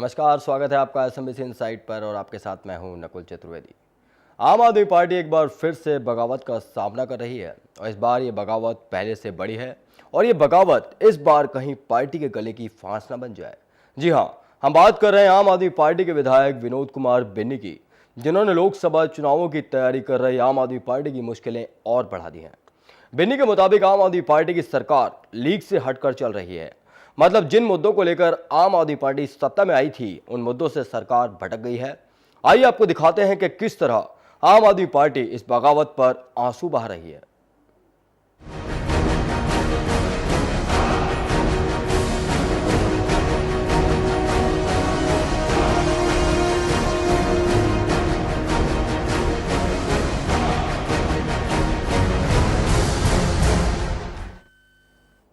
नमस्कार, स्वागत है आपका एसएमबीसी इनसाइट पर और आपके साथ मैं हूं नकुल चतुर्वेदी। आम आदमी पार्टी एक बार फिर से बगावत का सामना कर रही है और इस बार ये बगावत पहले से बड़ी है और ये बगावत इस बार कहीं पार्टी के गले की फांस न बन जाए। जी हां, हम बात कर रहे हैं आम आदमी पार्टी के विधायक विनोद कुमार बिन्नी की, जिन्होंने लोकसभा चुनावों की तैयारी कर रही आम आदमी पार्टी की मुश्किलें और बढ़ा दी हैं। बिन्नी के मुताबिक आम आदमी पार्टी की सरकार लीग से हटकर चल रही है। मतलब जिन मुद्दों को लेकर आम आदमी पार्टी सत्ता में आई थी, उन मुद्दों से सरकार भटक गई है। आइए आपको दिखाते हैं कि किस तरह आम आदमी पार्टी इस बगावत पर आंसू बहा रही है।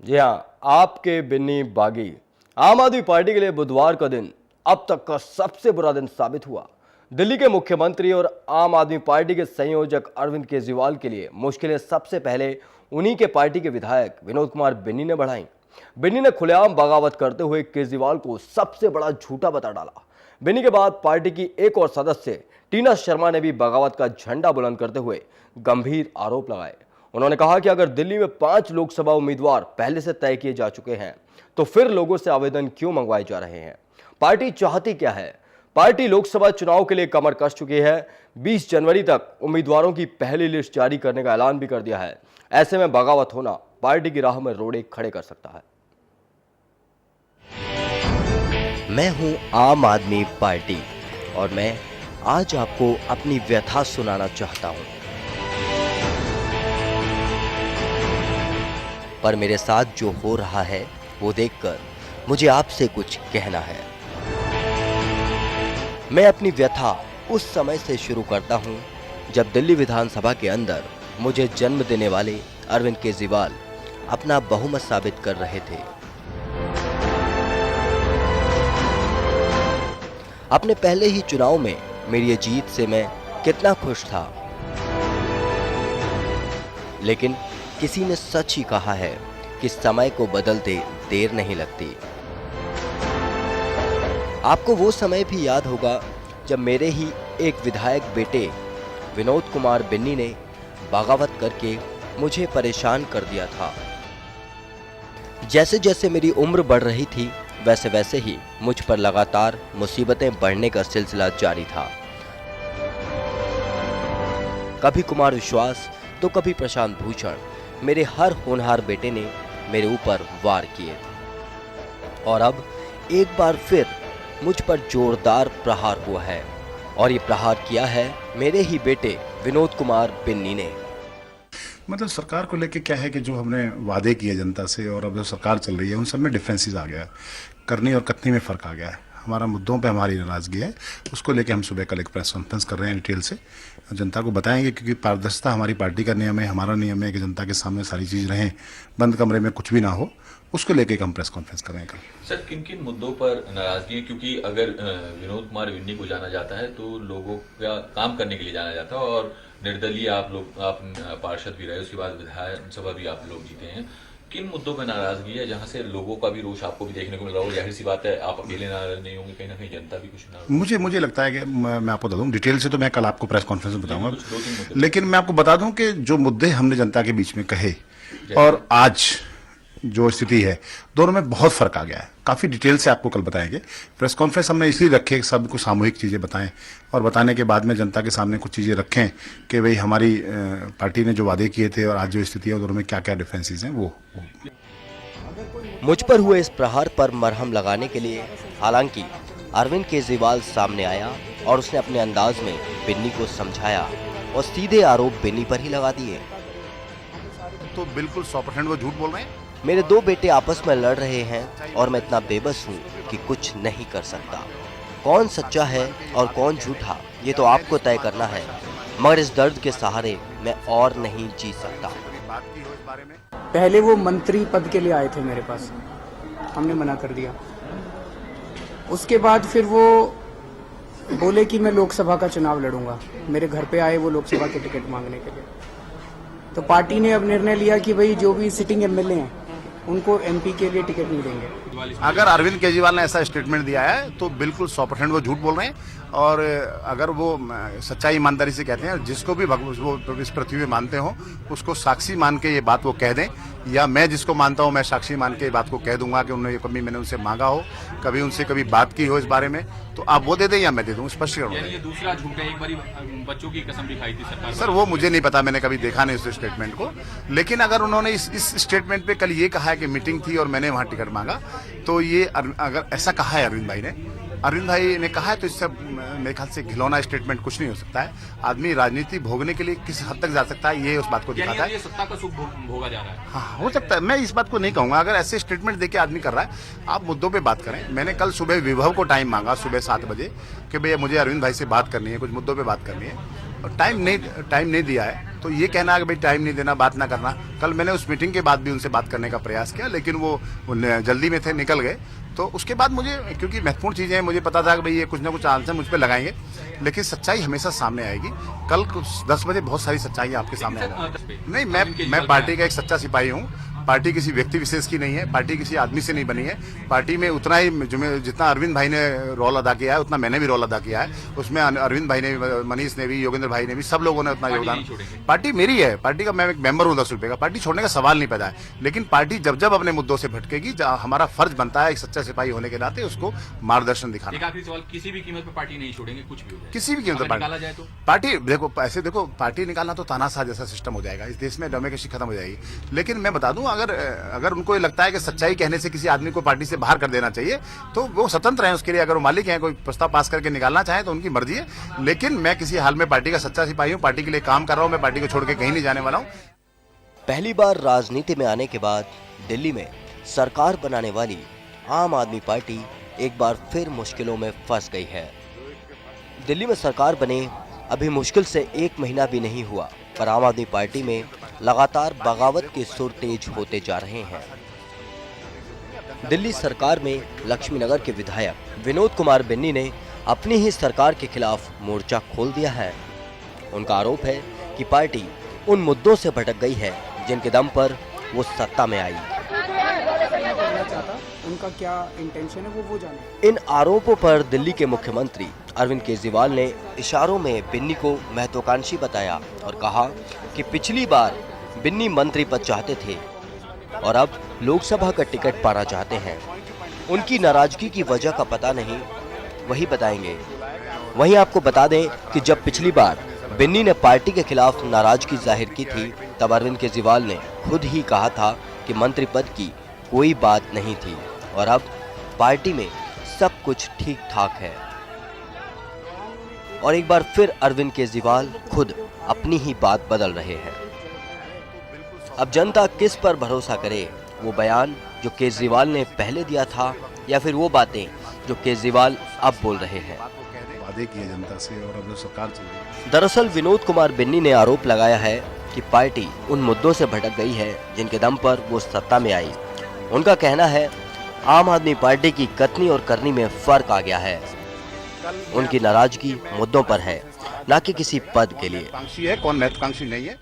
जी हाँ, आपके बिन्नी बागी आम आदमी पार्टी के लिए बुधवार का दिन अब तक का सबसे बुरा दिन साबित हुआ। दिल्ली के मुख्यमंत्री और आम आदमी पार्टी के संयोजक अरविंद केजरीवाल के लिए मुश्किलें सबसे पहले उन्हीं के पार्टी के विधायक विनोद कुमार बिन्नी ने बढ़ाई। बिन्नी ने खुलेआम बगावत करते हुए केजरीवाल को सबसे बड़ा झूठा बता डाला। बिन्नी के बाद पार्टी की एक और सदस्य टीना शर्मा ने भी बगावत का झंडा बुलंद करते हुए गंभीर आरोप लगाए। उन्होंने कहा कि अगर दिल्ली में 5 लोकसभा उम्मीदवार पहले से तय किए जा चुके हैं तो फिर लोगों से आवेदन क्यों मंगवाए जा रहे हैं। पार्टी चाहती क्या है। पार्टी लोकसभा चुनाव के लिए कमर कस चुकी है। 20 जनवरी तक उम्मीदवारों की पहली लिस्ट जारी करने का ऐलान भी कर दिया है। ऐसे में बगावत होना पार्टी की राह में रोड़े खड़े कर सकता है। मैं हूं आम आदमी पार्टी और मैं आज आपको अपनी व्यथा सुनाना चाहता हूं। पर मेरे साथ जो हो रहा है वो देखकर मुझे आपसे कुछ कहना है। मैं अपनी व्यथा उस समय से शुरू करता हूं जब दिल्ली विधानसभा के अंदर मुझे जन्म देने वाले अरविंद केजरीवाल अपना बहुमत साबित कर रहे थे। अपने पहले ही चुनाव में मेरी ये जीत से मैं कितना खुश था, लेकिन किसी ने सच ही कहा है कि समय को बदलते देर नहीं लगती। आपको वो समय भी याद होगा जब मेरे ही एक विधायक बेटे विनोद कुमार बिन्नी ने बगावत करके मुझे परेशान कर दिया था। जैसे जैसे मेरी उम्र बढ़ रही थी वैसे वैसे ही मुझ पर लगातार मुसीबतें बढ़ने का सिलसिला जारी था। कभी कुमार विश्वास तो कभी प्रशांत भूषण, मेरे हर होनहार बेटे ने मेरे ऊपर वार किए और अब एक बार फिर मुझ पर जोरदार प्रहार हुआ है और ये प्रहार किया है मेरे ही बेटे विनोद कुमार बिन्नी ने। मतलब सरकार को लेके क्या है कि जो हमने वादे किए जनता से और अब जो सरकार चल रही है उन सब में डिफरेंसेस आ गया है। करनी और कथनी में फ़र्क आ गया है। हमारा मुद्दों पे हमारी नाराज़गी है, उसको लेके हम सुबह कल एक प्रेस कॉन्फ्रेंस कर रहे हैं, डिटेल से जनता को बताएंगे, क्योंकि पारदर्शिता हमारी पार्टी का नियम है, हमारा नियम है कि जनता के सामने सारी चीज़ रहें, बंद कमरे में कुछ भी ना हो। उसको लेके हम प्रेस कॉन्फ्रेंस कर रहे हैं कल। सर, किन किन मुद्दों पर नाराजगी है? क्योंकि अगर विनोद कुमार बिन्नी को जाना जाता है तो लोगों का काम करने के लिए जाना जाता है और निर्दलीय आप पार्षद भी रहे, उसके बाद विधानसभा भी आप लोग जीते हैं। किन मुद्दों पर नाराजगी है जहां से लोगों का भी रोष आपको भी देखने को मिल रहा हो? जाहिर सी बात है, आप अकेले नाराज नहीं होंगे, कहीं ना कहीं जनता भी कुछ नाराज। मुझे लगता है कि मैं आपको बता दूं डिटेल से, तो मैं कल आपको प्रेस कॉन्फ्रेंस में बताऊंगा, लेकिन मैं आपको बता दूं कि जो मुद्दे हमने जनता के बीच में कहे और आज जो स्थिति है, दोनों में बहुत फर्क आ गया है। काफ़ी डिटेल से आपको कल बताएंगे। प्रेस कॉन्फ्रेंस हमने इसलिए रखे कि सबको सामूहिक चीज़ें बताएं और बताने के बाद में जनता के सामने कुछ चीज़ें रखें कि भाई हमारी पार्टी ने जो वादे किए थे और आज जो स्थिति है दोनों में क्या क्या डिफरेंसेस हैं वो। मुझ पर हुए इस प्रहार पर मरहम लगाने के लिए हालांकि अरविंद केजरीवाल सामने आया और उसने अपने अंदाज में बिन्नी को समझाया और सीधे आरोप बिन्नी पर ही लगा दिए। तो बिल्कुल 100% वो झूठ बोल रहे हैं। मेरे दो बेटे आपस में लड़ रहे हैं और मैं इतना बेबस हूँ कि कुछ नहीं कर सकता। कौन सच्चा है और कौन झूठा, ये तो आपको तय करना है, मगर इस दर्द के सहारे मैं और नहीं जी सकता। पहले वो मंत्री पद के लिए आए थे मेरे पास, हमने मना कर दिया। उसके बाद फिर वो बोले कि मैं लोकसभा का चुनाव लड़ूंगा। मेरे घर पे आए वो लोकसभा के टिकट मांगने के लिए। तो पार्टी ने अब निर्णय लिया कि भाई जो भी सिटिंग एमएलए हैं उनको एमपी के लिए टिकट नहीं देंगे। अगर अरविंद केजरीवाल ने ऐसा स्टेटमेंट दिया है तो बिल्कुल 100% वो झूठ बोल रहे हैं। और अगर वो सच्चाई ईमानदारी से कहते हैं, जिसको भी वो इस पृथ्वी में मानते हो उसको साक्षी मान के ये बात वो कह दें, या मैं जिसको मानता हूँ मैं साक्षी मान के ये बात को कह दूंगा कि उन्होंने कभी मैंने उनसे मांगा हो, कभी उनसे कभी बात की हो इस बारे में, तो आप वो दे दें या मैं दे दूँ, स्पष्टीकरण। ये दूसरा झूठ है, एक बारी बच्चों की कसम भी खाई थी सरकार। सर वो मुझे नहीं पता, मैंने कभी देखा नहीं उस स्टेटमेंट को। लेकिन अगर उन्होंने इस स्टेटमेंट पे कल ये कहा है कि मीटिंग थी और मैंने वहाँ टिकट मांगा, तो ये अगर ऐसा कहा है अरविंद भाई ने कहा है, तो इससे मेरे ख्याल से घिलौना स्टेटमेंट कुछ नहीं हो सकता है। आदमी राजनीति भोगने के लिए किस हद तक जा सकता है, ये उस बात को दिखाता है। ये सत्ता का सुख भोगा जा रहा है। हाँ, हो सकता है, मैं इस बात को नहीं कहूंगा। अगर ऐसे स्टेटमेंट देके आदमी कर रहा है, आप मुद्दों पे बात करें। मैंने कल सुबह विभव को टाइम मांगा सुबह 7 बजे कि भैया मुझे अरविंद भाई से बात करनी है, कुछ मुद्दों पे बात करनी है, और टाइम नहीं दिया है। तो ये कहना कि भाई टाइम नहीं देना, बात ना करना, कल मैंने उस मीटिंग के बाद भी उनसे बात करने का प्रयास किया, लेकिन वो जल्दी में थे, निकल गए। तो उसके बाद मुझे, क्योंकि महत्वपूर्ण चीज़ें हैं, मुझे पता था कि भाई ये कुछ ना कुछ आंसर मुझ पर लगाएंगे, लेकिन सच्चाई हमेशा सामने आएगी। कल 10 बजे बहुत सारी सच्चाई आपके सामने आएगी। नहीं, मैं पार्टी का एक सच्चा सिपाही हूँ। पार्टी किसी व्यक्ति विशेष की नहीं है, पार्टी किसी आदमी से नहीं बनी है। पार्टी में उतना ही जितना अरविंद भाई ने रोल अदा किया है, उतना मैंने भी रोल अदा किया है। उसमें अरविंद भाई ने, मनीष ने भी, योगेंद्र भाई ने भी, सब लोगों ने उतना योगदान। पार्टी मेरी है, पार्टी का मैं एक मेंबर हूँ 10 रुपए का। पार्टी छोड़ने का सवाल नहीं पैदा है, लेकिन पार्टी जब अपने मुद्दों से भटकेगी, हमारा फर्ज बनता है एक सच्चा सिपाही होने के नाते उसको मार्गदर्शन दिखाना। एक आखिरी सवाल, किसी भी कीमत पर पार्टी नहीं छोड़ेंगे, कुछ भी हो जाए, किसी भी कीमत पर पार्टी देखो, ऐसे देखो, पार्टी निकालना तो तानाशाह जैसा सिस्टम हो जाएगा, इस देश में डेमोक्रेसी खत्म हो जाएगी। लेकिन मैं बता दूं, अगर उनको ये लगता है कि सच्चाई कहने से किसी आदमी को पार्टी से बाहर कर देना चाहिए, तो वो स्वतंत्र हैं उसके लिए। अगर वो मालिक हैं, कोई प्रस्ताव पास करके निकालना चाहे तो उनकी मर्जी है। लेकिन मैं किसी हाल में पार्टी का सच्चा सिपाही हूँ, पार्टी के लिए काम कर रहा हूँ, मैं पार्टी को छोड़ के कहीं नहीं जाने वाला हूँ। पहली बार राजनीति में आने के बाद दिल्ली में सरकार बनाने वाली आम आदमी पार्टी एक बार फिर मुश्किलों में फंस गई है। दिल्ली में सरकार बने अभी मुश्किल से 1 महीना भी नहीं हुआ, पर आम आदमी पार्टी में लगातार बगावत के सुर तेज होते जा रहे हैं। दिल्ली सरकार में लक्ष्मीनगर के विधायक विनोद कुमार बिन्नी ने अपनी ही सरकार के खिलाफ मोर्चा खोल दिया है। उनका आरोप है कि पार्टी उन मुद्दों से भटक गई है जिनके दम पर वो सत्ता में आई। उनका क्या इंटेंशन है वो जाने। इन आरोपों पर दिल्ली के मुख्यमंत्री अरविंद केजरीवाल ने इशारों में बिन्नी को महत्वाकांक्षी बताया और कहा कि पिछली बार बिन्नी मंत्री पद चाहते थे और अब लोकसभा का टिकट पाना चाहते हैं। उनकी नाराजगी की वजह का पता नहीं, वही बताएंगे। वहीं आपको बता दें कि जब पिछली बार बिन्नी ने पार्टी के खिलाफ नाराजगी जाहिर की थी, तब अरविंद केजरीवाल ने खुद ही कहा था कि मंत्री पद की कोई बात नहीं थी और अब पार्टी में सब कुछ ठीक ठाक है। और एक बार फिर अरविंद केजरीवाल खुद अपनी ही बात बदल रहे हैं। अब जनता किस पर भरोसा करे, वो बयान जो केजरीवाल ने पहले दिया था या फिर वो बातें जो केजरीवाल अब बोल रहे हैं। वादे किए जनता से और अब जो सरकार चल रही है। दरअसल विनोद कुमार बिन्नी ने आरोप लगाया है कि पार्टी उन मुद्दों से भटक गई है जिनके दम पर वो सत्ता में आई। उनका कहना है आम आदमी पार्टी की कथनी और करनी में फर्क आ गया है। उनकी नाराजगी मुद्दों पर है, न कि किसी पद के लिए। महत्वाकांक्षी है, कौन महत्वाकांक्षी नहीं है।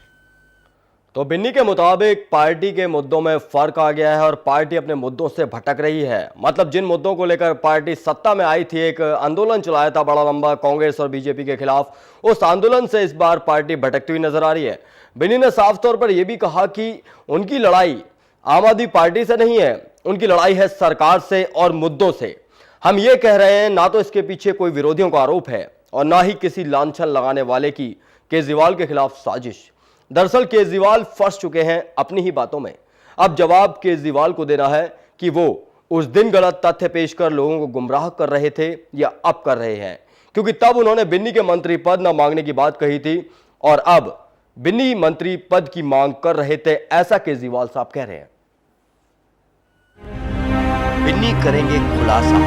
तो बिन्नी के मुताबिक पार्टी के मुद्दों में फर्क आ गया है और पार्टी अपने मुद्दों से भटक रही है। मतलब जिन मुद्दों को लेकर पार्टी सत्ता में आई थी, एक आंदोलन चलाया था बड़ा लंबा कांग्रेस और बीजेपी के खिलाफ, उस आंदोलन से इस बार पार्टी भटकती हुई नजर आ रही है। बिन्नी ने साफ तौर पर यह भी कहा कि उनकी लड़ाई आम आदमी पार्टी से नहीं है, उनकी लड़ाई है सरकार से और मुद्दों से। हम ये कह रहे हैं, ना तो इसके पीछे कोई विरोधियों का आरोप है और ना ही किसी लांछन लगाने वाले की केजरीवाल के खिलाफ साजिश। दरअसल केजरीवाल फंस चुके हैं अपनी ही बातों में। अब जवाब केजरीवाल को देना है कि वो उस दिन गलत तथ्य पेश कर लोगों को गुमराह कर रहे थे या अब कर रहे हैं, क्योंकि तब उन्होंने बिन्नी के मंत्री पद न मांगने की बात कही थी और अब बिन्नी मंत्री पद की मांग कर रहे थे, ऐसा केजरीवाल साहब कह रहे हैं। बिन्नी करेंगे खुलासा।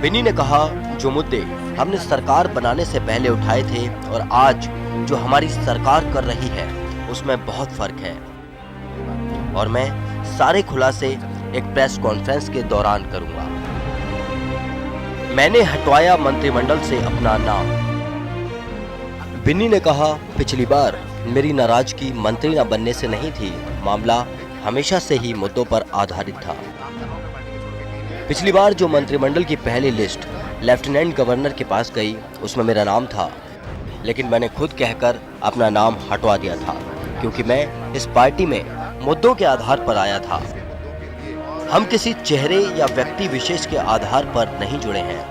बिन्नी ने कहा, जो मुद्दे हमने सरकार बनाने से पहले उठाए थे और आज जो हमारी सरकार कर रही है उसमें बहुत फर्क है और मैं सारे खुलासे एक प्रेस कॉन्फ्रेंस के दौरान करूंगा। मैंने हटवाया मंत्रिमंडल से अपना नाम। बिन्नी ने कहा, पिछली बार मेरी नाराजगी मंत्री न बनने से नहीं थी, मामला हमेशा से ही मुद्दों पर आधारित था। पिछली बार जो मंत्रिमंडल की पहली लिस्ट लेफ्टिनेंट गवर्नर के पास गई उसमें मेरा नाम था, लेकिन मैंने खुद कहकर अपना नाम हटवा दिया था क्योंकि मैं इस पार्टी में मुद्दों के आधार पर आया था। हम किसी चेहरे या व्यक्ति विशेष के आधार पर नहीं जुड़े हैं।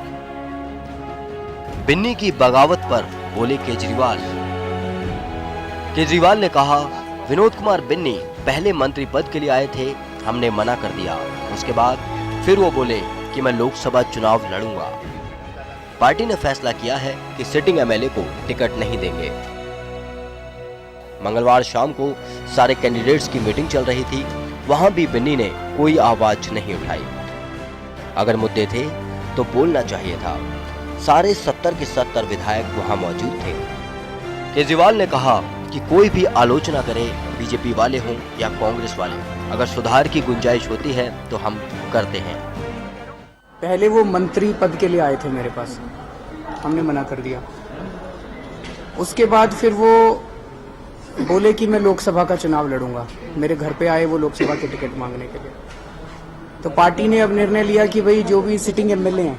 बिन्नी की बगावत पर बोले केजरीवाल। केजरीवाल ने कहा, विनोद कुमार बिन्नी पहले मंत्री पद के लिए आए थे, हमने मना कर दिया। उसके बाद फिर वो बोले कि मैं लोकसभा चुनाव लड़ूंगा। पार्टी ने फैसला किया है कि सिटिंग एमएलए को टिकट नहीं देंगे। मंगलवार शाम को सारे कैंडिडेट्स की मीटिंग चल रही थी, वहां भी बिन्नी ने कोई आवाज नहीं उठाई। अगर मुद्दे थे तो बोलना चाहिए था। सारे 70 के 70 विधायक वहां मौजूद थे। केजरीवाल ने कहा कि कोई भी आलोचना करे, बीजेपी वाले हों या कांग्रेस वाले, अगर सुधार की गुंजाइश होती है तो हम करते हैं। पहले वो मंत्री पद के लिए आए थे मेरे पास, हमने मना कर दिया। उसके बाद फिर वो बोले कि मैं लोकसभा का चुनाव लड़ूंगा। मेरे घर पे आए वो लोकसभा के टिकट मांगने के लिए। तो पार्टी ने अब निर्णय लिया कि भाई जो भी सिटिंग एमएलए हैं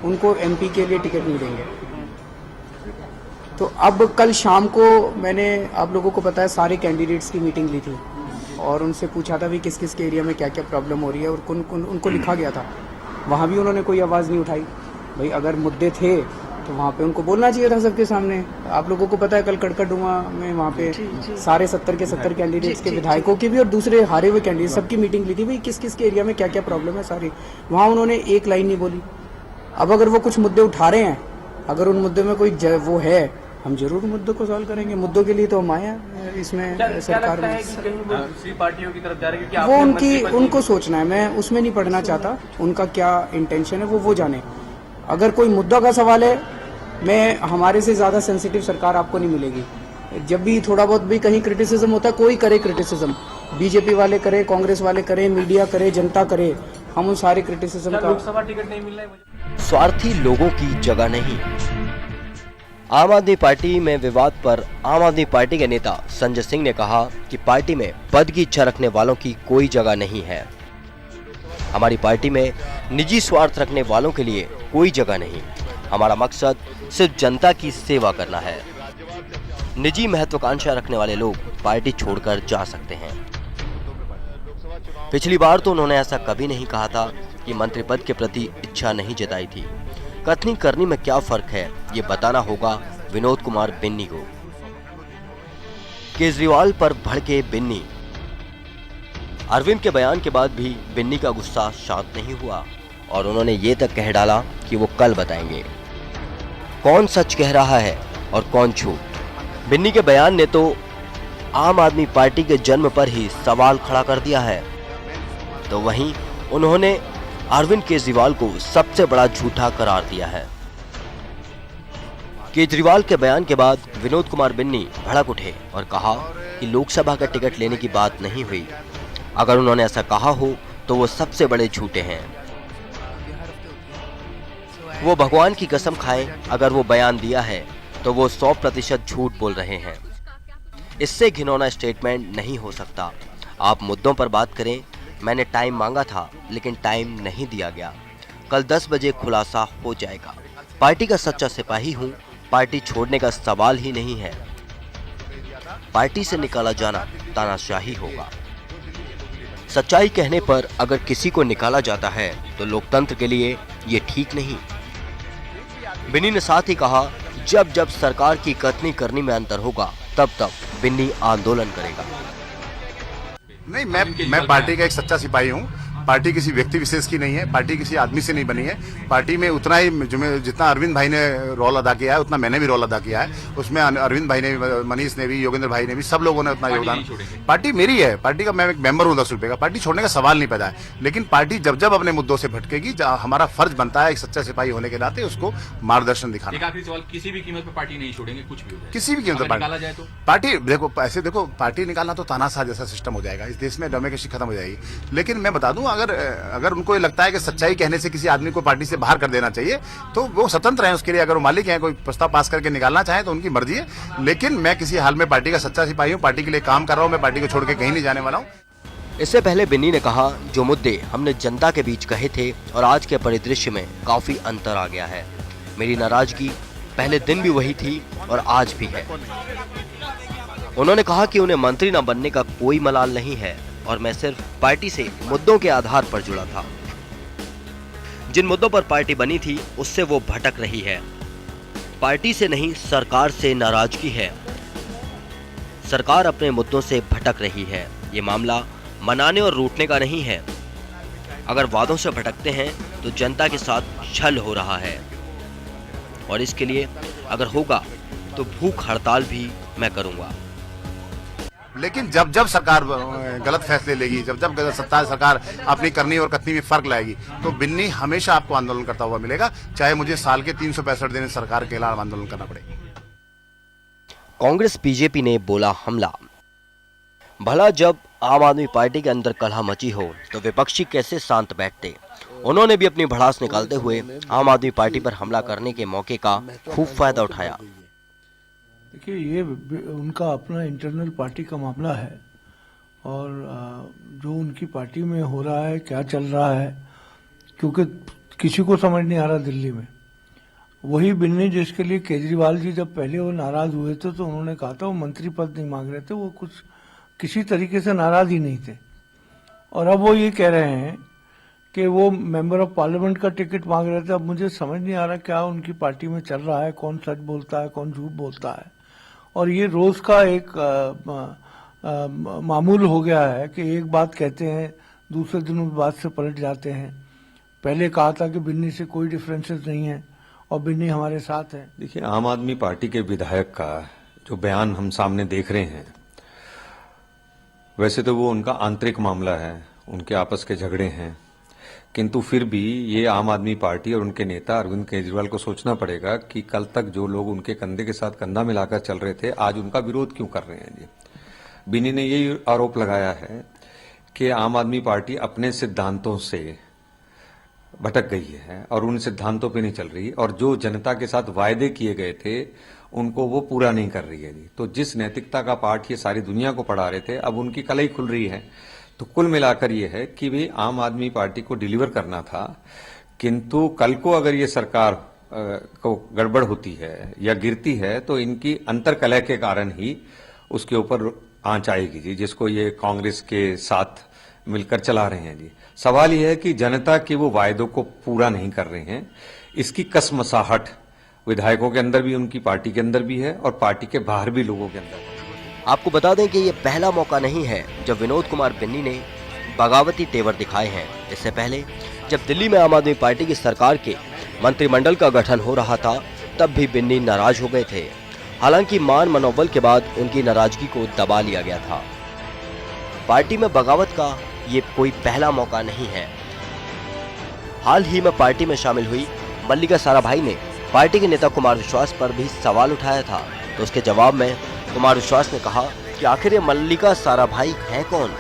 उनको एमपी के लिए टिकट नहीं देंगे। तो अब कल शाम को मैंने, आप लोगों को पता है, सारे कैंडिडेट्स की मीटिंग ली थी और उनसे पूछा था भी किस किस के एरिया में क्या क्या प्रॉब्लम हो रही है और उनको लिखा गया था। वहाँ भी उन्होंने कोई आवाज़ नहीं उठाई। भाई अगर मुद्दे थे तो वहाँ पे उनको बोलना चाहिए था सबके सामने। आप लोगों को पता है कल कड़कड़डुमा में वहाँ पे सारे 70 के 70 कैंडिडेट्स के विधायकों की भी और दूसरे हारे हुए कैंडिडेट सबकी मीटिंग ली थी। भाई किस किस के एरिया में क्या क्या प्रॉब्लम है सारी, वहाँ उन्होंने एक लाइन नहीं बोली। अब अगर वो कुछ मुद्दे उठा रहे हैं, अगर उन मुद्दों में कोई वो है, हम जरूर मुद्दों को सॉल्व करेंगे। मुद्दों के लिए तो हम आए हैं इसमें सरकार में। पार्टियों की तरफ जा रहे हैं वो उनको सोचना है, मैं उसमें नहीं पढ़ना चाहता। उनका क्या इंटेंशन है वो जाने। अगर कोई मुद्दा का सवाल है, मैं हमारे से ज़्यादा सेंसिटिव सरकार आपको नहीं मिलेगी। जब भी थोड़ा बहुत भी कहीं क्रिटिसिज्म होता है, कोई करे क्रिटिसिज्म, बीजेपी वाले करे, कांग्रेस वाले करे, मीडिया करे, जनता करे, हम उन सारे क्रिटिसिज्म का। लोकसभा टिकट नहीं मिल रहा है। स्वार्थी लोगों की जगह नहीं। आम आदमी पार्टी में विवाद पर आम आदमी पार्टी के नेता संजय सिंह ने कहा कि पार्टी में पद की इच्छा रखने वालों की कोई जगह नहीं है। हमारी पार्टी में निजी स्वार्थ रखने वालों के लिए कोई जगह नहीं। हमारा मकसद सिर्फ जनता की सेवा करना है। निजी महत्वाकांक्षा रखने वाले लोग पार्टी छोड़कर जा सकते हैं। पिछली बार तो उन्होंने ऐसा कभी नहीं कहा था कि मंत्री पद के प्रति इच्छा नहीं जताई थी। कथनी करनी में क्या फर्क है, ये बताना होगा विनोद कुमार बिन्नी को। केजरीवाल पर भड़के बिन्नी। अरविंद के बयान के बाद भी बिन्नी का गुस्सा शांत नहीं हुआ और उन्होंने ये तक कह डाला कि वो कल बताएंगे कौन सच कह रहा है और कौन झूठ। बिन्नी के बयान ने तो आम आदमी पार्टी के जन्म पर ही सवाल खड़ा कर दिया है। तो वहीं उन्होंने अरविंद केजरीवाल को सबसे बड़ा झूठा करार दिया है। केजरीवाल के बयान के बाद विनोद कुमार बिन्नी भड़क उठे और कहा कि लोकसभा का टिकट लेने की बात नहीं हुई। अगर उन्होंने ऐसा कहा हो तो वो सबसे बड़े झूठे हैं। वो भगवान की कसम खाएं, अगर वो बयान दिया है तो वो 100% झूठ बोल रहे हैं। इससे घिनौना स्टेटमेंट नहीं हो सकता। आप मुद्दों पर बात करें। मैंने टाइम मांगा था लेकिन टाइम नहीं दिया गया। कल 10 बजे खुलासा हो जाएगा। पार्टी का सच्चा सिपाही हूं। पार्टी छोड़ने का सवाल ही नहीं है। पार्टी से निकाला जाना तानाशाही होगा। सच्चाई कहने पर अगर किसी को निकाला जाता है तो लोकतंत्र के लिए ये ठीक नहीं। बिन्नी ने साथ ही कहा, जब जब सरकार की कथनी करनी में अंतर होगा तब तब बिन्नी आंदोलन करेगा। नहीं, मैं पार्टी का एक सच्चा सिपाही हूँ। पार्टी किसी व्यक्ति विशेष की नहीं है। पार्टी किसी आदमी से नहीं बनी है। पार्टी में उतना ही जितना अरविंद भाई ने रोल अदा किया है उतना मैंने भी रोल अदा किया है। उसमें अरविंद भाई ने, मनीष ने भी, योगेंद्र भाई ने भी, सब लोगों ने उतना योगदान। पार्टी मेरी है। पार्टी का मैं एक मेंबर हूँ 10 रुपए का। पार्टी छोड़ने का सवाल नहीं पैदा है। लेकिन पार्टी जब जब अपने मुद्दों से भटकेगी, हमारा फर्ज बनता है एक सच्चा सिपाही होने के नाते उसको मार्गदर्शन दिखाना। एक आखिरी सवाल, किसी भी कीमत पर पार्टी नहीं छोड़ेंगे, कुछ भी हो जाए, किसी भी कीमत पर निकाला जाए तो पार्टी, देखो ऐसे देखो, पार्टी निकालना तो तानाशाह जैसा सिस्टम हो जाएगा। इस देश में डेमोक्रेसी खत्म हो जाएगी। लेकिन मैं बता दूं, अगर उनको ये लगता है कि सच्चाई कहने से किसी आदमी को पार्टी से बाहर कर देना चाहिए तो वो स्वतंत्र हैं उसके लिए। अगर वो मालिक हैं, कोई प्रस्ताव पास करके निकालना चाहे तो उनकी मर्जी है। लेकिन मैं किसी हाल में पार्टी का सच्चा सिपाही हूं। पार्टी के लिए काम कर रहा हूं। मैं पार्टी को छोड़ के कहीं नहीं जाने वाला हूं। इससे पहले बिन्नी ने कहा, जो मुद्दे हमने जनता के बीच कहे थे और आज के परिदृश्य में काफी अंतर आ गया है। मेरी नाराजगी पहले दिन भी वही थी और आज भी है। उन्होंने कहा कि उन्हें मंत्री न बनने का कोई मलाल नहीं है और मैं सिर्फ पार्टी से मुद्दों के आधार पर जुड़ा था। जिन मुद्दों पर पार्टी बनी थी उससे वो भटक रही है। पार्टी से नहीं, सरकार से नाराजगी है। सरकार अपने मुद्दों से भटक रही है। ये मामला मनाने और रूठने का नहीं है। अगर वादों से भटकते हैं तो जनता के साथ छल हो रहा है और इसके लिए अगर होगा तो भूख हड़ताल भी मैं करूंगा। लेकिन जब जब सरकार गलत फैसले लेगी, जब जब गलत सरकार अपनी करनी और कथनी में फर्क लाएगी, तो बिन्नी हमेशा आपको आंदोलन करता हुआ मिलेगा, चाहे मुझे साल के 365 दिन सरकार के खिलाफ आंदोलन करना पड़े। कांग्रेस बीजेपी ने बोला हमला। भला जब आम आदमी पार्टी के अंदर कलह मची हो तो विपक्षी कैसे शांत बैठते। उन्होंने भी अपनी भड़ास निकालते हुए आम आदमी पार्टी पर हमला करने के मौके का खूब फायदा उठाया। देखिए, ये उनका अपना इंटरनल पार्टी का मामला है और जो उनकी पार्टी में हो रहा है, क्या चल रहा है, क्योंकि किसी को समझ नहीं आ रहा दिल्ली में। वही बिन्नी जिसके लिए केजरीवाल जी जब पहले वो नाराज हुए थे तो उन्होंने कहा था वो मंत्री पद नहीं मांग रहे थे, वो कुछ किसी तरीके से नाराज ही नहीं थे। और अब वो ये कह रहे हैं कि वो मेंबर ऑफ पार्लियामेंट का टिकट मांग रहे थे। अब मुझे समझ नहीं आ रहा क्या उनकी पार्टी में चल रहा है, कौन सच बोलता है, कौन झूठ बोलता है। और ये रोज का एक मामूल हो गया है कि एक बात कहते हैं, दूसरे दिन उस बात से पलट जाते हैं। पहले कहा था कि बिन्नी से कोई डिफरेंसेस नहीं है और बिन्नी हमारे साथ है। देखिए, आम आदमी पार्टी के विधायक का जो बयान हम सामने देख रहे हैं, वैसे तो वो उनका आंतरिक मामला है, उनके आपस के झगड़े हैं, किंतु फिर भी ये आम आदमी पार्टी और उनके नेता अरविंद केजरीवाल को सोचना पड़ेगा कि कल तक जो लोग उनके कंधे के साथ कंधा मिलाकर चल रहे थे, आज उनका विरोध क्यों कर रहे हैं। जी, बिन्नी ने यही आरोप लगाया है कि आम आदमी पार्टी अपने सिद्धांतों से भटक गई है और उन सिद्धांतों पे नहीं चल रही और जो जनता के साथ वायदे किए गए थे उनको वो पूरा नहीं कर रही है। जी, तो जिस नैतिकता का पाठ ये सारी दुनिया को पढ़ा रहे थे, अब उनकी कलई खुल रही है। तो कुल मिलाकर ये है कि भी आम आदमी पार्टी को डिलीवर करना था, किंतु कल को अगर ये सरकार को गड़बड़ होती है या गिरती है तो इनकी अंतर्कलह के कारण ही उसके ऊपर आंच आएगी। जी, जिसको ये कांग्रेस के साथ मिलकर चला रहे हैं। जी, सवाल यह है कि जनता के वो वायदों को पूरा नहीं कर रहे हैं। इसकी कसमसाहट विधायकों के अंदर भी, उनकी पार्टी के अंदर भी है और पार्टी के बाहर भी लोगों के अंदर है। आपको बता दें कि ये पहला मौका नहीं है जब विनोद कुमार बिन्नी ने बगावती तेवर दिखाए हैं। इससे पहले जब दिल्ली में आम आदमी पार्टी की सरकार के मंत्रिमंडल का गठन हो रहा था तब भी बिन्नी नाराज हो गए थे। हालांकि मान मनोबल के बाद उनकी नाराजगी को दबा लिया गया था। पार्टी में बगावत का ये कोई पहला मौका नहीं है। हाल ही में पार्टी में शामिल हुई मल्लिका साराभाई ने पार्टी के नेता कुमार विश्वास पर भी सवाल उठाया था, तो उसके जवाब में कुमार विश्वास ने कहा कि आखिर ये मल्लिका साराभाई हैं कौन।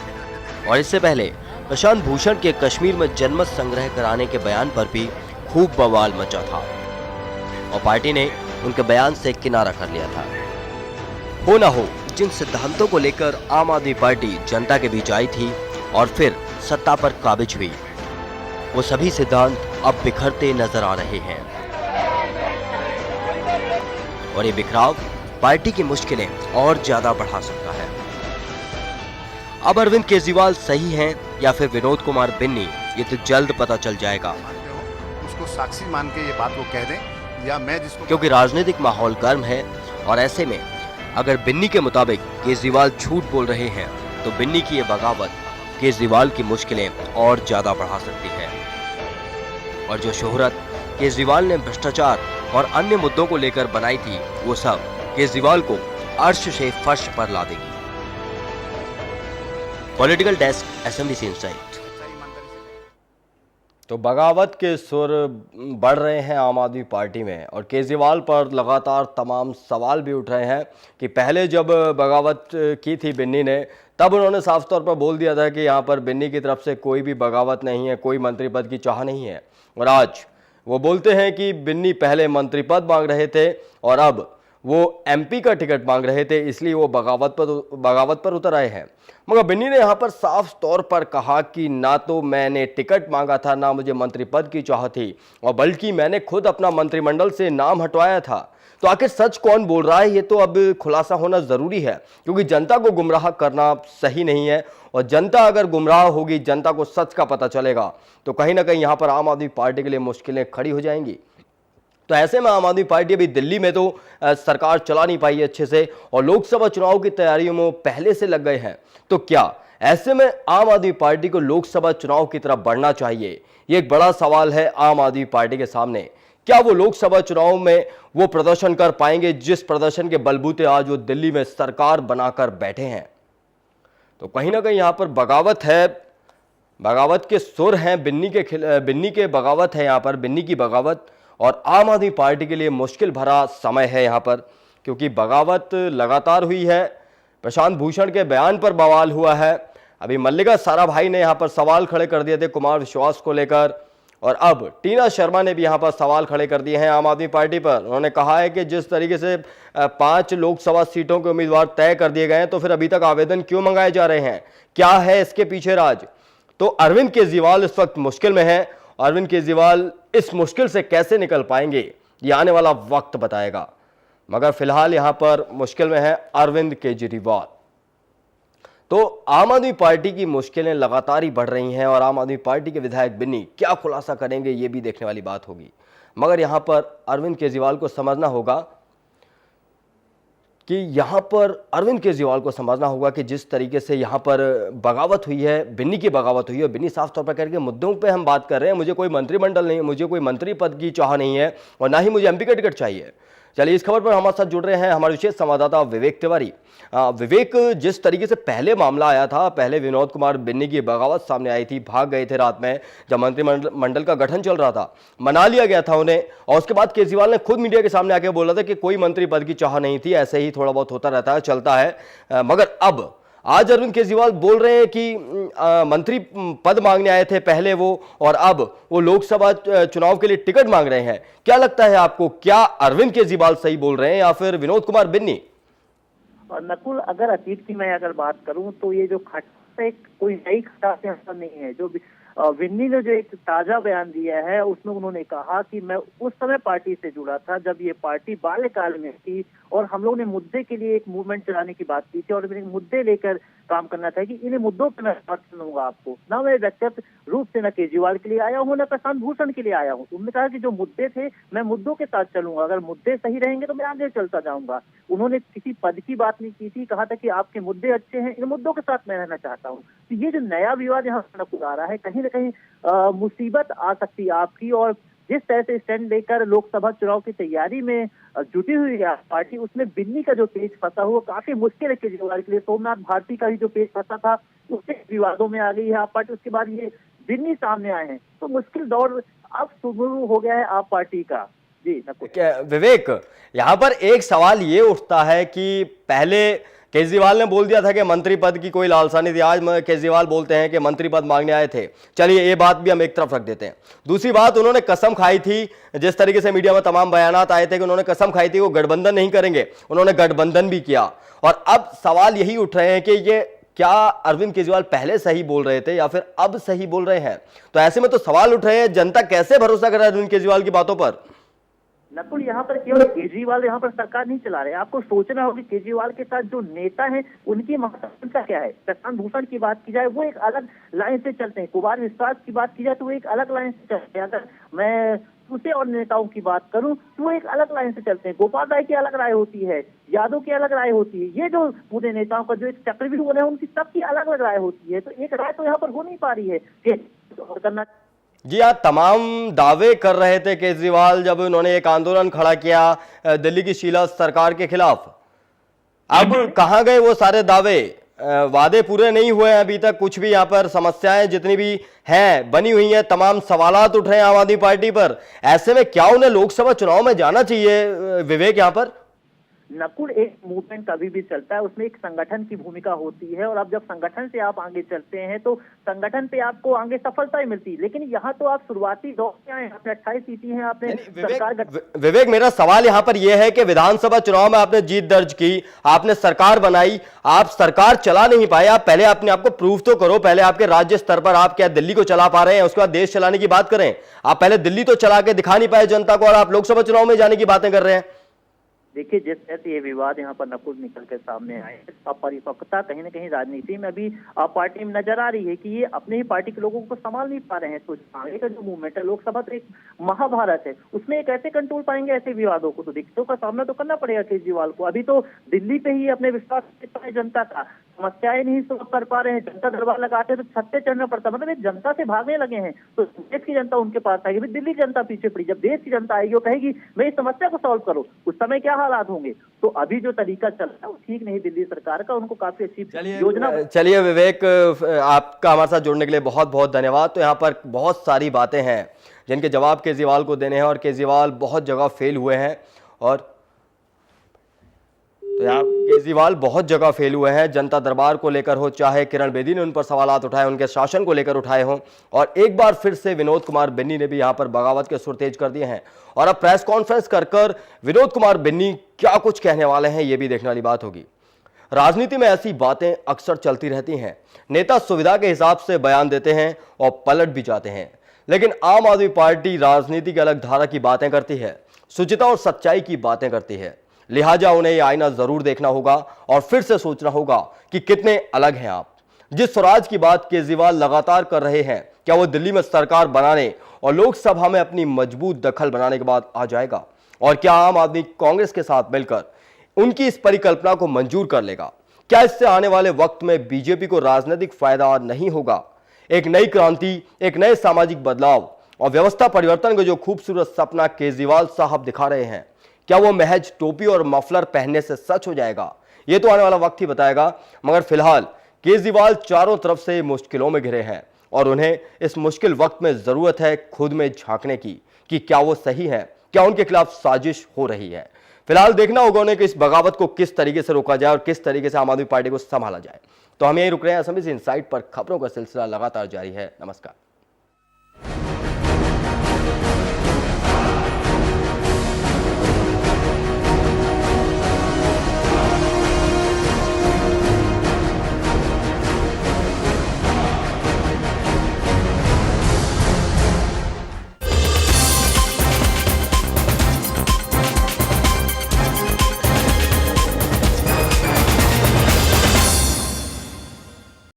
और इससे पहले प्रशांत भूषण के कश्मीर में जनमत संग्रह कराने के बयान पर भी खूब बवाल मचा था और पार्टी ने उनके बयान से किनारा कर लिया था। हो ना हो, जिन सिद्धांतों को लेकर आम आदमी पार्टी जनता के बीच आई थी और फिर सत्ता पर काबिज हुई, वो सभी सिद्धांत अब बिखरते नजर आ रहे हैं और ये बिखराव पार्टी की मुश्किलें और ज्यादा बढ़ा सकता है। अब अरविंद केजरीवाल सही हैं या फिर विनोद कुमार बिन्नी, ये तो जल्द पता चल जाएगा। उसको साक्षी मान के ये बात को कह दें या मैं जिसको, क्योंकि राजनीतिक माहौल गर्म है और ऐसे में अगर बिन्नी के मुताबिक केजरीवाल झूठ बोल रहे हैं तो बिन्नी की ये बगावत केजरीवाल की मुश्किलें और ज्यादा बढ़ा सकती है और जो शोहरत केजरीवाल ने भ्रष्टाचार और अन्य मुद्दों को लेकर बनाई थी, वो सब केजरीवाल को अर्श से फर्श पर ला देगी। Political desk, SMBC insight. तो बगावत के सुर बढ़ रहे हैं आम आदमी पार्टी में और केजरीवाल पर लगातार तमाम सवाल भी उठ रहे हैं कि पहले जब बगावत की थी बिन्नी ने, तब उन्होंने साफ तौर पर बोल दिया था कि यहाँ पर बिन्नी की तरफ से कोई भी बगावत नहीं है, कोई मंत्री पद की चाह नहीं है। और आज वो बोलते हैं कि बिन्नी पहले मंत्री पद मांग रहे थे और अब वो एमपी का टिकट मांग रहे थे, इसलिए वो बगावत पर उतर आए हैं। मगर बिन्नी ने यहाँ पर साफ तौर पर कहा कि ना तो मैंने टिकट मांगा था, ना मुझे मंत्री पद की चाह थी, और बल्कि मैंने खुद अपना मंत्रिमंडल से नाम हटवाया था। तो आखिर सच कौन बोल रहा है, ये तो अब खुलासा होना जरूरी है, क्योंकि जनता को गुमराह करना सही नहीं है, और जनता अगर गुमराह होगी, जनता को सच का पता चलेगा, तो कहीं ना कहीं यहाँ पर आम आदमी पार्टी के लिए मुश्किलें खड़ी हो जाएंगी। तो ऐसे में आम आदमी पार्टी अभी दिल्ली में तो सरकार चला नहीं पाई है अच्छे से, और लोकसभा चुनाव की तैयारियों में पहले से लग गए हैं। तो क्या ऐसे में आम आदमी पार्टी को लोकसभा चुनाव की तरफ बढ़ना चाहिए? ये एक बड़ा सवाल है आम आदमी पार्टी के सामने। क्या वो लोकसभा चुनाव में वो प्रदर्शन कर पाएंगे जिस प्रदर्शन के बलबूते आज वो दिल्ली में सरकार बनाकर बैठे हैं? तो कहीं ना कहीं यहाँ पर बगावत है, बगावत के सुर हैं, बिन्नी के बगावत है यहाँ पर, बिन्नी की बगावत, और आम आदमी पार्टी के लिए मुश्किल भरा समय है यहाँ पर, क्योंकि बगावत लगातार हुई है। प्रशांत भूषण के बयान पर बवाल हुआ है, अभी मल्लिका साराभाई ने यहाँ पर सवाल खड़े कर दिए थे कुमार विश्वास को लेकर, और अब टीना शर्मा ने भी यहाँ पर सवाल खड़े कर दिए हैं आम आदमी पार्टी पर। उन्होंने कहा है कि जिस तरीके से 5 लोकसभा सीटों के उम्मीदवार तय कर दिए गए हैं, तो फिर अभी तक आवेदन क्यों मंगाए जा रहे हैं, क्या है इसके पीछे राज? तो अरविंद केजरीवाल इस वक्त मुश्किल में है। अरविंद केजरीवाल इस मुश्किल से कैसे निकल पाएंगे, ये आने वाला वक्त बताएगा। मगर फिलहाल यहां पर मुश्किल में है अरविंद केजरीवाल। तो आम आदमी पार्टी की मुश्किलें लगातार ही बढ़ रही हैं, और आम आदमी पार्टी के विधायक बिन्नी क्या खुलासा करेंगे, ये भी देखने वाली बात होगी। मगर यहां पर अरविंद केजरीवाल को समझना होगा कि यहाँ पर अरविंद केजरीवाल को समझना होगा कि जिस तरीके से यहाँ पर बगावत हुई है, बिन्नी की बगावत हुई है, बिन्नी साफ तौर पर कह रहे हैं मुद्दों पे हम बात कर रहे हैं, मुझे कोई मंत्रिमंडल नहीं, मुझे कोई मंत्री पद की चाह नहीं है, और ना ही मुझे एमपी का टिकट चाहिए। चलिए, इस खबर पर हमारे साथ जुड़ रहे हैं हमारे विशेष संवाददाता विवेक तिवारी। विवेक, जिस तरीके से पहले मामला आया था, पहले विनोद कुमार बिन्नी की बगावत सामने आई थी, भाग गए थे रात में जब मंत्रिमंडल का गठन चल रहा था, मना लिया गया था उन्हें, और उसके बाद केजरीवाल ने खुद मीडिया के सामने आके बोला था कि कोई मंत्री पद की चाह नहीं थी, ऐसे ही थोड़ा बहुत होता रहता है, चलता है। मगर अब आज अरविंद केजरीवाल बोल रहे हैं कि मंत्री पद मांगने आए थे पहले वो, और अब वो लोकसभा चुनाव के लिए टिकट मांग रहे हैं। क्या लगता है आपको, क्या अरविंद केजरीवाल सही बोल रहे हैं या फिर विनोद कुमार बिन्नी? नकुल, अगर अतीत की मैं अगर बात करूं तो ये जो खट्टा एक कोई नई खटास ऐसा नहीं है। जो विन्नी ने जो एक ताजा बयान दिया है, उसमें उन्होंने कहा कि मैं उस समय पार्टी से जुड़ा था जब ये पार्टी बाल्यकाल में थी, और हम लोगों ने मुद्दे के लिए एक मूवमेंट चलाने की बात की थी, और मैंने मुद्दे लेकर काम करना था कि इन मुद्दों पर मैं समर्थन दूंगा आपको। ना मैं व्यक्तिगत रूप से न केजरीवाल के लिए आया हूँ, न प्रशांत भूषण के लिए आया हूँ। उन्होंने कहा कि जो मुद्दे थे मैं मुद्दों के साथ चलूंगा, अगर मुद्दे सही रहेंगे तो मैं आगे चलता जाऊंगा। उन्होंने किसी पद की बात नहीं की थी, कहा था कि आपके मुद्दे अच्छे हैं, इन मुद्दों के साथ मैं रहना चाहता हूँ। तो ये जो नया विवाद यहाँ नकुल आ रहा है, कहीं ना कहीं मुसीबत आ सकती है आपकी, और जिस तरह से स्टैंड लेकर लोकसभा चुनाव की तैयारी में जुटी हुई है पार्टी, उसमें बिन्नी का जो पेज फंसा हुआ काफी मुश्किल है केजरीवाल के लिए। सोमनाथ भारती का भी जो पेज फंसा था उससे विवादों में आ गई है आप पार्टी, उसके बाद ये बिन्नी सामने आए हैं, तो मुश्किल दौर अब शुरू हो गया है आप पार्टी का। जी विवेक, यहाँ पर एक सवाल ये उठता है कि पहले केजरीवाल ने बोल दिया था कि मंत्री पद की कोई लालसा नहीं थी, आज केजरीवाल बोलते हैं कि मंत्री पद मांगने आए थे। चलिए, ये बात भी हम एक तरफ रख देते हैं। दूसरी बात, उन्होंने कसम खाई थी, जिस तरीके से मीडिया में तमाम बयानात आए थे कि उन्होंने कसम खाई थी वो गठबंधन नहीं करेंगे, उन्होंने गठबंधन भी किया। और अब सवाल यही उठ रहे हैं कि ये क्या अरविंद केजरीवाल पहले सही बोल रहे थे या फिर अब सही बोल रहे हैं? तो ऐसे में तो सवाल उठ रहे हैं, जनता कैसे भरोसा करे अरविंद केजरीवाल की बातों पर? नकुल, यहाँ पर केवल केजरीवाल यहाँ पर सरकार नहीं चला रहे, आपको सोचना होगा केजरीवाल के साथ जो नेता हैं उनकी महत्वता क्या है। प्रशांत भूषण की बात की जाए, वो एक अलग लाइन से चलते हैं। कुमार विश्वास की बात की जाए तो वो एक अलग लाइन से चलते हैं। अगर मैं दूसरे और नेताओं की बात करूं तो वो एक अलग लाइन से चलते हैं। गोपाल राय की अलग राय होती है, यादव की अलग राय होती है। ये जो पूरे नेताओं का जो एक चक्रव्यूह हो रहा है, उनकी सबकी अलग अलग राय होती है। तो एक राय तो यहाँ पर हो नहीं पा रही है करना। जी हाँ, तमाम दावे कर रहे थे केजरीवाल जब उन्होंने एक आंदोलन खड़ा किया दिल्ली की शीला सरकार के खिलाफ। अब कहां गए वो सारे दावे? वादे पूरे नहीं हुए हैं अभी तक, कुछ भी यहाँ पर समस्याएं जितनी भी हैं बनी हुई हैं, तमाम सवालात उठ रहे हैं आम आदमी पार्टी पर। ऐसे में क्या उन्हें लोकसभा चुनाव में जाना चाहिए विवेक यहाँ पर? नकुल, एक मूवमेंट कभी भी चलता है उसमें एक संगठन की भूमिका होती है, और अब जब संगठन से आप आगे चलते हैं तो संगठन पे आपको आगे सफलता ही मिलती है। लेकिन यहाँ तो आप शुरुआती दौर में आए, आपने 28 सीटें हैं, आपने सरकार विवेक, मेरा सवाल यहाँ पर यह है कि विधानसभा चुनाव में आपने जीत दर्ज की, आपने सरकार बनाई, आप सरकार चला नहीं पाए। आप पहले अपने आपको प्रूव तो करो, पहले आपके राज्य स्तर पर आप क्या दिल्ली को चला पा रहे हैं, उसके बाद देश चलाने की बात करें। आप पहले दिल्ली तो चला के दिखा नहीं पाए जनता को, और आप लोकसभा चुनाव में जाने की बातें कर रहे हैं। देखिए, जिस तरह से ये विवाद यहाँ पर नकुल निकल के सामने आए, अपरिपक्वता कहीं ना कहीं राजनीति में अभी पार्टी में नजर आ रही है कि ये अपने ही पार्टी के लोगों को संभाल नहीं पा रहे हैं। तो आगे का जो मूवमेंट है, लोकसभा तो एक महाभारत है, उसमें एक ऐसे कंट्रोल पाएंगे ऐसे विवादों को, तो दिक्कतों का सामना तो करना पड़ेगा केजरीवाल को। अभी तो दिल्ली पे ही अपने विश्वास है जनता का, समस्याएं नहीं सॉल्व कर पा रहे हैं, जनता दरबार लगाते हैं तो छत्ते चढ़ना पड़ता, मतलब ये जनता से भागने लगे हैं। तो देश की जनता उनके पास आएगी, दिल्ली की जनता पीछे पड़ी। जब देश की जनता आएगी वो कहेगी मैं इस समस्या को सॉल्व करो, उस समय क्या हालात होंगे। तो अभी जो तरीका चल रहा है वो ठीक नहीं दिल्ली सरकार का, उनको काफी अच्छी योजना। चलिए विवेक, आपका हमारे साथ जुड़ने के लिए बहुत बहुत धन्यवाद। तो यहाँ पर बहुत सारी बातें हैं जिनके जवाब केजरीवाल को देने हैं, और केजरीवाल बहुत जगह फेल हुए हैं, और तो यहाँ केजरीवाल बहुत जगह फेल हुए हैं। जनता दरबार को लेकर हो, चाहे किरण बेदी ने उन पर सवालात उठाए, उनके शासन को लेकर उठाए हों, और एक बार फिर से विनोद कुमार बिन्नी ने भी यहाँ पर बगावत के सुर तेज कर दिए हैं। और अब प्रेस कॉन्फ्रेंस कर विनोद कुमार बिन्नी क्या कुछ कहने वाले हैं, ये भी देखने वाली बात होगी। राजनीति में ऐसी बातें अक्सर चलती रहती हैं, नेता सुविधा के हिसाब से बयान देते हैं और पलट भी जाते हैं, लेकिन आम आदमी पार्टी राजनीति की अलग धारा की बातें करती है, शुचिता और सच्चाई की बातें करती है। लिहाजा उन्हें यह आईना जरूर देखना होगा और फिर से सोचना होगा कि कितने अलग हैं आप। जिस स्वराज की बात केजरीवाल लगातार कर रहे हैं, क्या वो दिल्ली में सरकार बनाने और लोकसभा में अपनी मजबूत दखल बनाने के बाद आ जाएगा? और क्या आम आदमी कांग्रेस के साथ मिलकर उनकी इस परिकल्पना को मंजूर कर लेगा? क्या इससे आने वाले वक्त में बीजेपी को राजनीतिक फायदा नहीं होगा? एक नई क्रांति, एक नए सामाजिक बदलाव और व्यवस्था परिवर्तन का जो खूबसूरत सपना केजरीवाल साहब दिखा रहे हैं, क्या वो महज टोपी और मफलर पहनने से सच हो जाएगा? ये तो आने वाला वक्त ही बताएगा। मगर फिलहाल केजरीवाल चारों तरफ से मुश्किलों में घिरे हैं, और उन्हें इस मुश्किल वक्त में जरूरत है खुद में झांकने की कि क्या वो सही है, क्या उनके खिलाफ साजिश हो रही है। फिलहाल देखना होगा उन्हें कि इस बगावत को किस तरीके से रोका जाए और किस तरीके से आम आदमी पार्टी को संभाला जाए। तो हम यही रुक रहे हैं। असम इनसाइट पर खबरों का सिलसिला लगातार जारी है। नमस्कार।